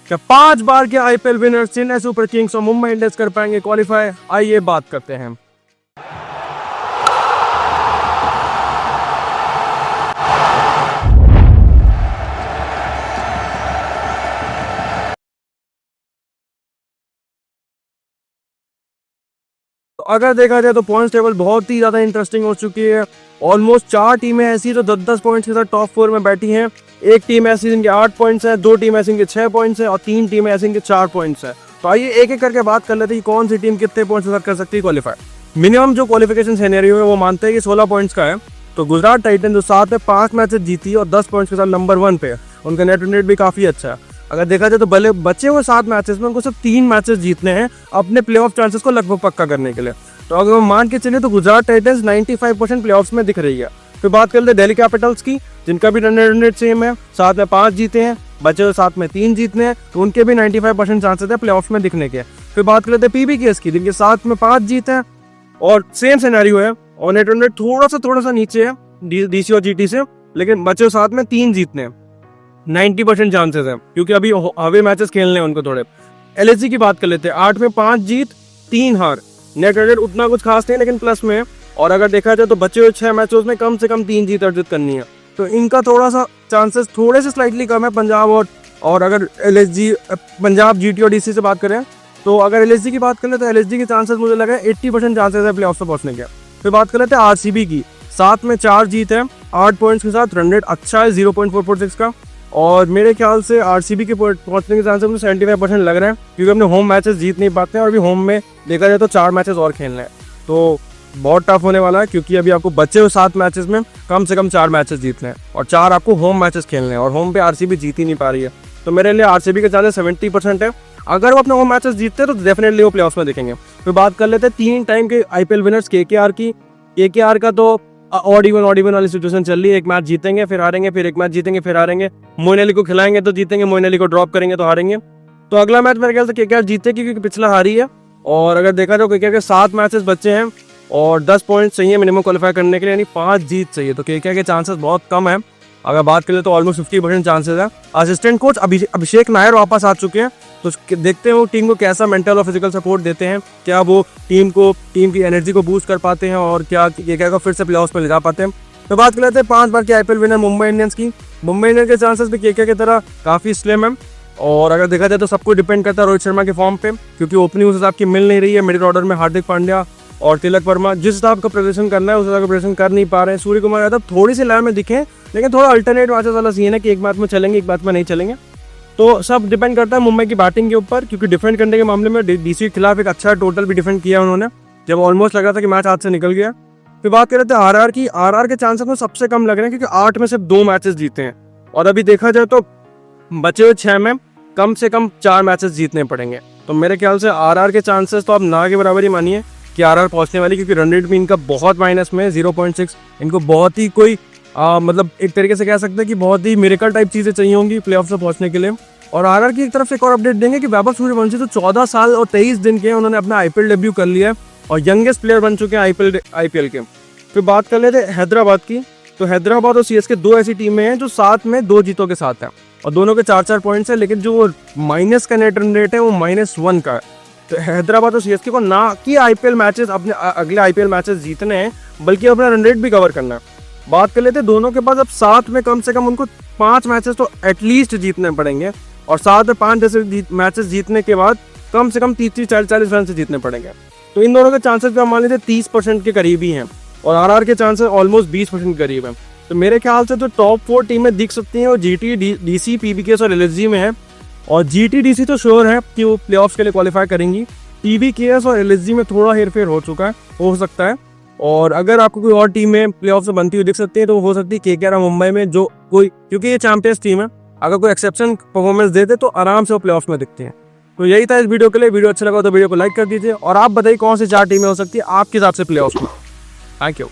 क्या 5 बार के IPL winner Chennai super Kings और मुंबई इंडियंस कर पाएंगे क्वालिफाई? आइए बात करते हैं। तो अगर देखा जाए तो पॉइंट्स टेबल बहुत ही ज़्यादा इंटरेस्टिंग हो चुकी है। ऑलमोस्ट 4 टीमें ऐसी जो 10-10 पॉइंट्स के साथ टॉप 4 में बैठी हैं। एक टीम ऐसी जिनके 8 पॉइंट्स हैं, 2 टीम ऐसी जिनके 6 पॉइंट्स हैं और 3 टीमें ऐसी जिनके 4 पॉइंट्स हैं। तो आइए एक एक करके बात कर लेते हैं कि कौन सी टीम कितने पॉइंट्स के साथ कर सकती है क्वालिफाई। मिनिमम जो क्वालिफिकेशन सिनेरियो है वो मानते हैं कि 16 पॉइंट्स का है। तो गुजरात टाइटन जो 7 में 5 मैचेस जीती और 10 पॉइंट्स के साथ नंबर 1 पे है, उनका नेट रन रेट भी काफ़ी अच्छा है। अगर देखा जाए तो भले बचे हुए 7 मैचेस में उनको सिर्फ 3 मैचेस जीतने हैं अपने प्लेऑफ चांसेस को लगभग पक्का करने के लिए। तो अगर हम मान के चलिए तो गुजरात टाइटंस 95% प्लेऑफ्स में दिख रही है। फिर बात कर लेते दिल्ली कैपिटल्स की, जिनका भी रन रेट सेम है, 7 में 5 जीते हैं, बचे हुए 7 में 3 जीतने हैं, तो उनके भी 95% चांसेस है प्लेऑफ्स में दिखने के। फिर बात कर लेते हैं पीबीकेएस की, जिनके 7 में 5 जीते हैं और सेम सिनेरियो है और नेट रन रेट थोड़ा सा नीचे है डीसी और जीटी से, लेकिन बचे हुए 7 में 3 जीतने हैं, 90% चांसेस है क्योंकि अभी अवे मैचेस खेलने हैं उनको थोड़े। एलएसजी की बात कर लेते हैं, 8 में 5 जीत 3 हार, नेट रन रेट उतना कुछ खास नहीं लेकिन प्लस में है। और अगर देखा जाए तो बचे हुए 6 मैचों में कम से कम 3 जीत अर्जित करनी है, तो इनका थोड़ा सा चांसेस थोड़े से स्लाइटली कम है पंजाब और अगर एलएसजी पंजाब जीटी और डीसी से बात करें तो अगर एलएसजी की बात करें तो एलएसजी के चांसेस मुझे लगा 80% चांसेस है प्लेऑफ से पहुंचने के। फिर बात कर लेते हैं आरसीबी की, 7 में 4 जीत है, 8 पॉइंट्स के साथ, रन रेट अच्छा है 0.446 का और मेरे ख्याल से आरसीबी के पहुंचने के चांसेस मुझे 75% लग रहे हैं क्योंकि अपने होम मैचेस जीत नहीं पाते हैं और अभी होम में देखा जाए तो 4 मैचेस और खेलने हैं, तो बहुत टफ होने वाला है क्योंकि अभी आपको बचे हुए 7 मैचेस में कम से कम 4 मैचेस जीतने हैं और 4 आपको होम मैचेस खेलने हैं और होम पे आरसीबी जीत ही नहीं पा रही है। तो मेरे लिए आरसीबी के चांसेस 70% है। अगर वो अपने होम मैचेस जीतते हैं तो डेफिनेटली वो प्लेऑफ्स में दिखेंगे। फिर बात कर लेते हैं 3 टाइम के आईपीएल विनर्स केकेआर की। केकेआर का तो ऑड इवन वाली सिचुएशन चल रही है, एक मैच जीतेंगे फिर हारेंगे, फिर एक मैच जीतेंगे फिर हारेंगे, मोइन अली को खिलाएंगे तो जीतेंगे, मोइन अली को ड्रॉप करेंगे तो हारेंगे। तो अगला मैच मेरे ख्याल से केकेआर जीते क्योंकि पिछला हारी है। और अगर देखा जाए केकेआर के 7 मैचेस बचे हैं और 10 पॉइंट चाहिए मिनिमम क्वालिफाई करने के लिए, यानी 5 जीत चाहिए, तो केकेआर के चांसेस बहुत कम है। अगर बात करें तो ऑलमोस्ट 50% चांसेस है। असिस्टेंट कोच अभिषेक नायर वापस आ चुके हैं, तो देखते हैं वो टीम को कैसा मेंटल और फिजिकल सपोर्ट देते हैं, क्या वो टीम की एनर्जी को बूस्ट कर पाते हैं और क्या केकेआर को फिर से प्लेऑफ्स में ले जा पाते हैं। तो बात कर लेते हैं 5 बार के आईपीएल विनर मुंबई इंडियंस की। मुंबई इंडियंस के चांसेस भी केकेआर की तरह काफ़ी स्लिम है और अगर देखा जाए तो सब कुछ डिपेंड करता है रोहित शर्मा के फॉर्म पे, क्योंकि ओपनिंग उस हिसाब की मिल नहीं रही है। मिडिल ऑर्डर में हार्दिक पांड्या और तिलक वर्मा जिस हिसाब का प्रदर्शन करना है उस हिसाब का प्रदर्शन कर नहीं पा रहे हैं। सूर्य कुमार यादव थोड़ी सी लाइन में दिखे लेकिन थोड़ा अल्टरनेट मैचेस वाला सीन है कि एक मैच में चलेंगे एक मैच में नहीं चलेंगे, तो सब डिपेंड करता है मुंबई की बैटिंग के ऊपर, क्योंकि डिफेंड करने के मामले में डीसी के खिलाफ एक अच्छा टोटल भी डिफेंड किया उन्होंने जब ऑलमोस्ट लग रहा था कि मैच हाथ से निकल गया। फिर बात कर रहे थे आरआर की। आरआर के चांसेस में सबसे कम लग रहे हैं क्योंकि 8 में सिर्फ 2 मैचेस जीते हैं और अभी देखा जाए तो बचे हुए 6 में कम से कम 4 मैचेस जीतने पड़ेंगे। तो मेरे ख्याल से आरआर के चांसेस तो आप ना के बराबर ही मानिए कि आरआर पहुंचने वाली, क्योंकि रन रेट भी इनका बहुत माइनस में 0.6। इनको बहुत ही कोई मतलब एक तरीके से कह सकते हैं कि बहुत ही मिरेकल टाइप चीज़ें चाहिए होंगी प्लेऑफ से पहुंचने के लिए। और आरआर की एक तरफ से एक और अपडेट देंगे कि वैभव सूर्यवंशी तो 14 साल और 23 दिन के उन्होंने अपना आईपीएल डेब्यू कर लिया है और यंगेस्ट प्लेयर बन चुके हैं आईपीएल के। फिर बात कर लेते हैं हैदराबाद की। तो हैदराबाद और सीएसके 2 ऐसी टीमें हैं जो 7 में 2 जीतों के साथ हैं और दोनों के 4-4 पॉइंट्स हैं, लेकिन जो माइनस का नेट रन रेट है वो -1 का है। तो हैदराबाद और सीएसके को ना कि आईपीएल मैचेस अपने अगले आईपीएल मैचेस जीतने हैं बल्कि अपना रन रेट भी कवर करना है। बात कर लेते हैं दोनों के पास अब 7 में कम से कम उनको 5 मैचेस तो एटलीस्ट जीतने पड़ेंगे और 7 में 5 जैसे मैचेस जीतने के बाद कम से कम 30-40 रन से जीतने पड़ेंगे। तो इन दोनों के चांसेस भी हम मान लीजिए 30% के करीब ही हैं और आरआर के चांसेस ऑलमोस्ट 20% के करीब हैं। तो मेरे ख्याल से तो टॉप 4 टीमें दिख सकती हैं और जीटी, डीसी, पीबीकेएस और एलएसजी में है। और जीटी, डीसी तो श्योर है कि वो प्लेऑफ्स के लिए क्वालिफाई करेंगी। पीबीकेएस और एलएसजी में थोड़ा हेरफेर हो सकता है। और अगर आपको कोई और टीम में प्लेऑफ से बनती हुई दिख सकती है तो हो सकती है केकेआर मुंबई में, जो कोई क्योंकि ये चैंपियंस टीम है, अगर कोई एक्सेप्शन परफॉर्मेंस देते तो आराम से वो प्लेऑफ में दिखती हैं। तो यही था इस वीडियो के लिए। वीडियो अच्छा लगा तो वीडियो को लाइक कर दीजिए और आप बताइए कौन सी 4 टीमें हो सकती है आपके हिसाब से प्लेऑफ में। Thank you.